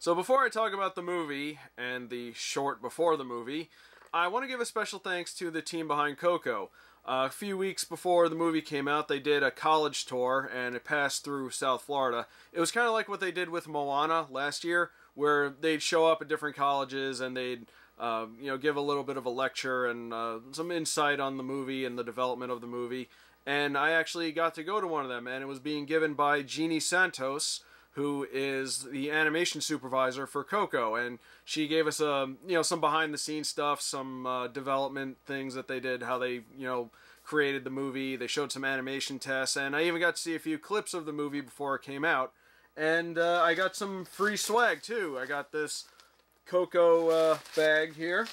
So before I talk about the movie, and the short before the movie, I want to give a special thanks to the team behind Coco. A few weeks before the movie came out, they did a college tour, and it passed through South Florida. It was kind of like what they did with Moana last year, where they'd show up at different colleges and they'd give a little bit of a lecture and some insight on the movie and the development of the movie. And I actually got to go to one of them, and it was being given by Jeannie Santos, who is the animation supervisor for Coco, and she gave us some behind the scenes stuff, some development things that they did, how they created the movie. They showed some animation tests, and I even got to see a few clips of the movie before it came out. And I got some free swag too. I got this Coco bag here.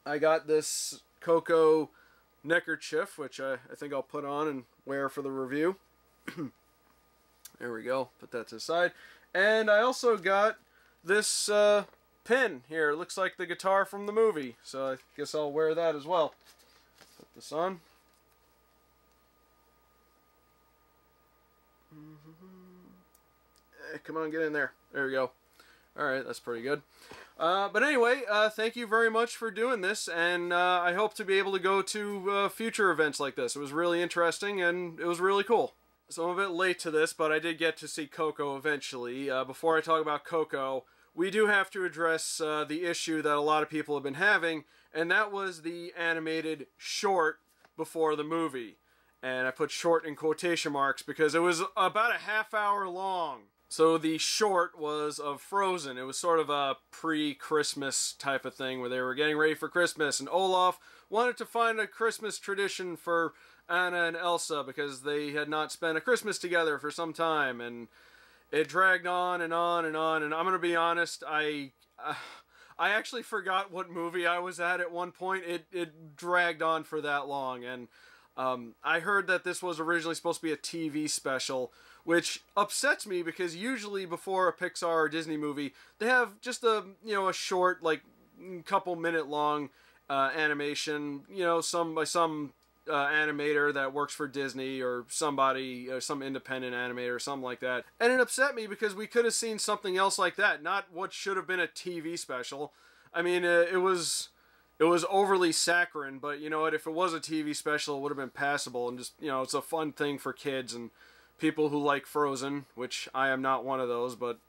I got this Coco neckerchief, which I think I'll put on and wear for the review. There we go. Put that to the side. And I also got this pin here. It looks like the guitar from the movie. So I guess I'll wear that as well. Put this on. Come on, get in there. There we go. Alright, that's pretty good. But anyway, thank you very much for doing this, and I hope to be able to go to future events like this. It was really interesting, and it was really cool. So I'm a bit late to this, but I did get to see Coco eventually. Before I talk about Coco, we do have to address the issue that a lot of people have been having, and that was the animated short before the movie. And I put short in quotation marks because it was about a half-hour long. So the short was of Frozen. It was sort of a pre-Christmas type of thing where they were getting ready for Christmas, and Olaf wanted to find a Christmas tradition for Anna and Elsa because they had not spent a Christmas together for some time, and it dragged on and on and on. And I'm going to be honest, I actually forgot what movie I was at one point. It dragged on for that long, and I heard that this was originally supposed to be a TV special, which upsets me because usually before a Pixar or Disney movie, they have just a short, like, couple minute long animation, by some animator that works for Disney or somebody, some independent animator or something like that. And it upset me because we could have seen something else like that, not what should have been a TV special. I mean, it was overly saccharine, but you know what, if it was a TV special, it would have been passable, and just, it's a fun thing for kids and people who like Frozen, which I am not one of those, but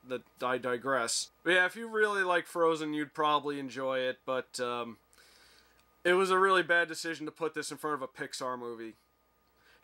I digress. But yeah, if you really like Frozen, you'd probably enjoy it, but it was a really bad decision to put this in front of a Pixar movie.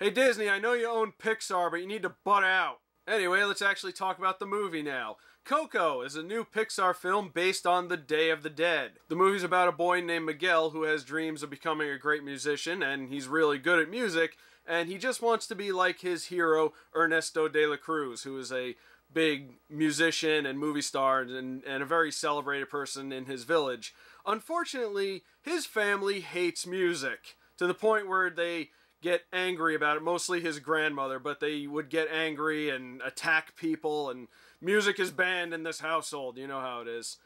Hey Disney, I know you own Pixar, but you need to butt out. Anyway, let's actually talk about the movie now. Coco is a new Pixar film based on the Day of the Dead. The movie's about a boy named Miguel who has dreams of becoming a great musician, and he's really good at music, and he just wants to be like his hero, Ernesto de la Cruz, who is a big musician and movie star and a very celebrated person in his village. Unfortunately, his family hates music, to the point where they get angry about it, mostly his grandmother, but they would get angry and attack people, and music is banned in this household. You know how it is.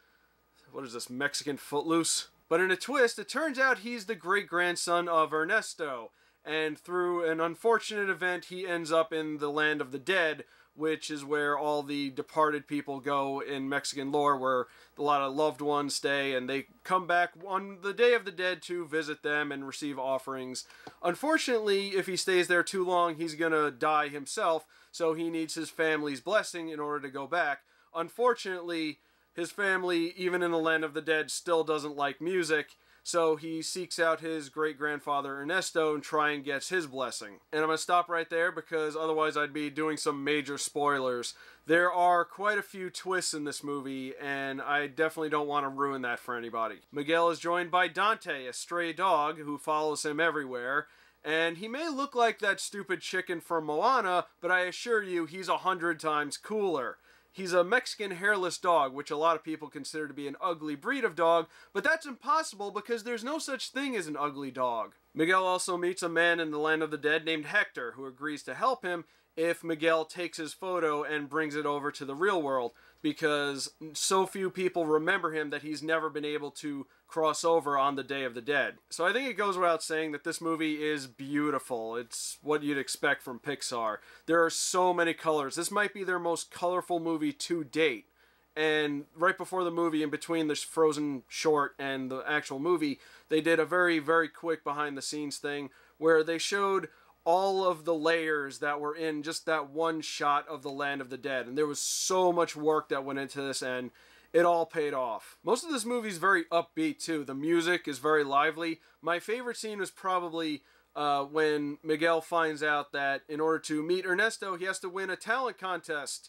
What is this, Mexican Footloose? But in a twist, it turns out he's the great-grandson of Ernesto, and through an unfortunate event, he ends up in the land of the dead, which is where all the departed people go in Mexican lore, where a lot of loved ones stay, and they come back on the Day of the Dead to visit them and receive offerings. Unfortunately, if he stays there too long, he's gonna die himself, so he needs his family's blessing in order to go back. Unfortunately, his family, even in the land of the dead, still doesn't like music, so he seeks out his great-grandfather Ernesto and try and gets his blessing. And I'm going to stop right there because otherwise I'd be doing some major spoilers. There are quite a few twists in this movie, and I definitely don't want to ruin that for anybody. Miguel is joined by Dante, a stray dog who follows him everywhere, and he may look like that stupid chicken from Moana, but I assure you he's 100 times cooler. He's a Mexican hairless dog, which a lot of people consider to be an ugly breed of dog, but that's impossible because there's no such thing as an ugly dog. Miguel also meets a man in the land of the dead named Hector, who agrees to help him if Miguel takes his photo and brings it over to the real world, because so few people remember him that he's never been able to cross over on the Day of the Dead. So I think it goes without saying that this movie is beautiful. It's what you'd expect from Pixar. There are so many colors. This might be their most colorful movie to date. And right before the movie, in between the Frozen short and the actual movie, they did a very, very quick behind-the-scenes thing where they showed all of the layers that were in just that one shot of the Land of the Dead. And there was so much work that went into this, and it all paid off. Most of this movie is very upbeat, too. The music is very lively. My favorite scene was probably when Miguel finds out that in order to meet Ernesto, he has to win a talent contest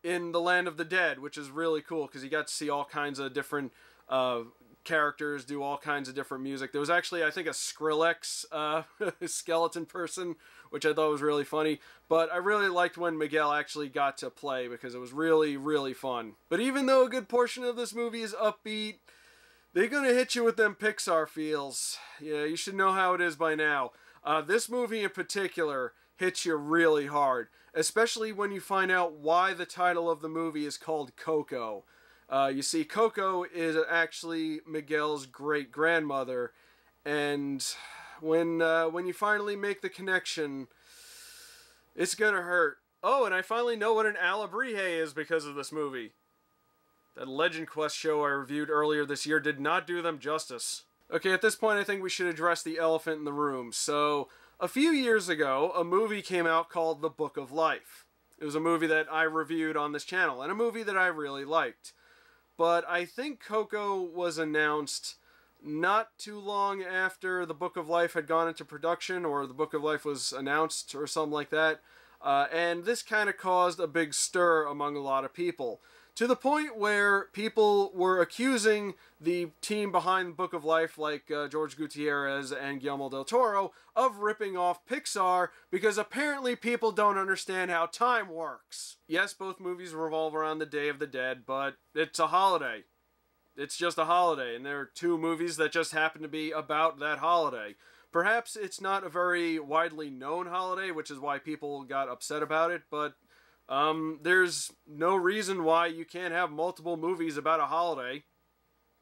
in the Land of the Dead, which is really cool because you got to see all kinds of different characters do all kinds of different music. There was actually, I think, a Skrillex skeleton person, which I thought was really funny. But I really liked when Miguel actually got to play because it was really, really fun. But even though a good portion of this movie is upbeat, they're going to hit you with them Pixar feels. Yeah, you should know how it is by now. This movie in particular hits you really hard, especially when you find out why the title of the movie is called Coco. You see, Coco is actually Miguel's great-grandmother, and when you finally make the connection, it's gonna hurt. Oh, and I finally know what an Alebrije is because of this movie. That Legend Quest show I reviewed earlier this year did not do them justice. Okay, at this point I think we should address the elephant in the room. So, a few years ago, a movie came out called The Book of Life. It was a movie that I reviewed on this channel, and a movie that I really liked. But I think Coco was announced not too long after The Book of Life had gone into production, or The Book of Life was announced, or something like that. And this kind of caused a big stir among a lot of people, to the point where people were accusing the team behind Book of Life, like George Gutierrez and Guillermo del Toro, of ripping off Pixar because apparently people don't understand how time works. Yes, both movies revolve around the Day of the Dead, but it's a holiday. It's just a holiday, and there are two movies that just happen to be about that holiday. Perhaps it's not a very widely known holiday, which is why people got upset about it, but there's no reason why you can't have multiple movies about a holiday.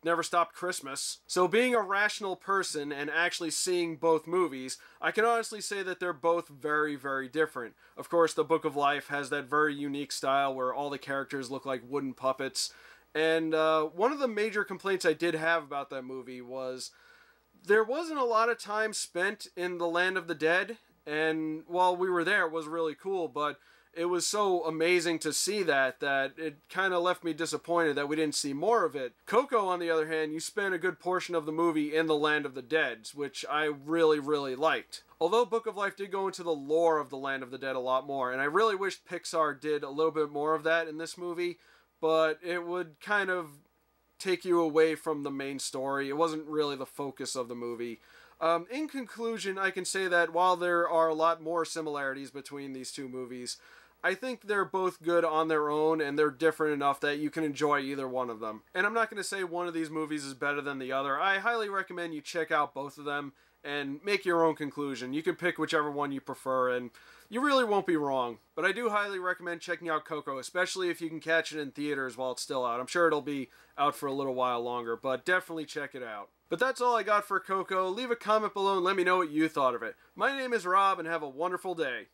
Never stopped Christmas. So being a rational person and actually seeing both movies, I can honestly say that they're both very, very different. Of course, The Book of Life has that very unique style where all the characters look like wooden puppets. And one of the major complaints I did have about that movie was there wasn't a lot of time spent in the Land of the Dead. And while we were there, it was really cool, but it was so amazing to see that it kind of left me disappointed that we didn't see more of it. Coco, on the other hand, you spent a good portion of the movie in the Land of the Dead, which I really, really liked. Although Book of Life did go into the lore of the Land of the Dead a lot more, and I really wish Pixar did a little bit more of that in this movie, but it would kind of take you away from the main story. It wasn't really the focus of the movie. In conclusion, I can say that while there are a lot more similarities between these two movies, I think they're both good on their own, and they're different enough that you can enjoy either one of them. And I'm not going to say one of these movies is better than the other. I highly recommend you check out both of them and make your own conclusion. You can pick whichever one you prefer, and you really won't be wrong. But I do highly recommend checking out Coco, especially if you can catch it in theaters while it's still out. I'm sure it'll be out for a little while longer, but definitely check it out. But that's all I got for Coco. Leave a comment below and let me know what you thought of it. My name is Rob, and have a wonderful day.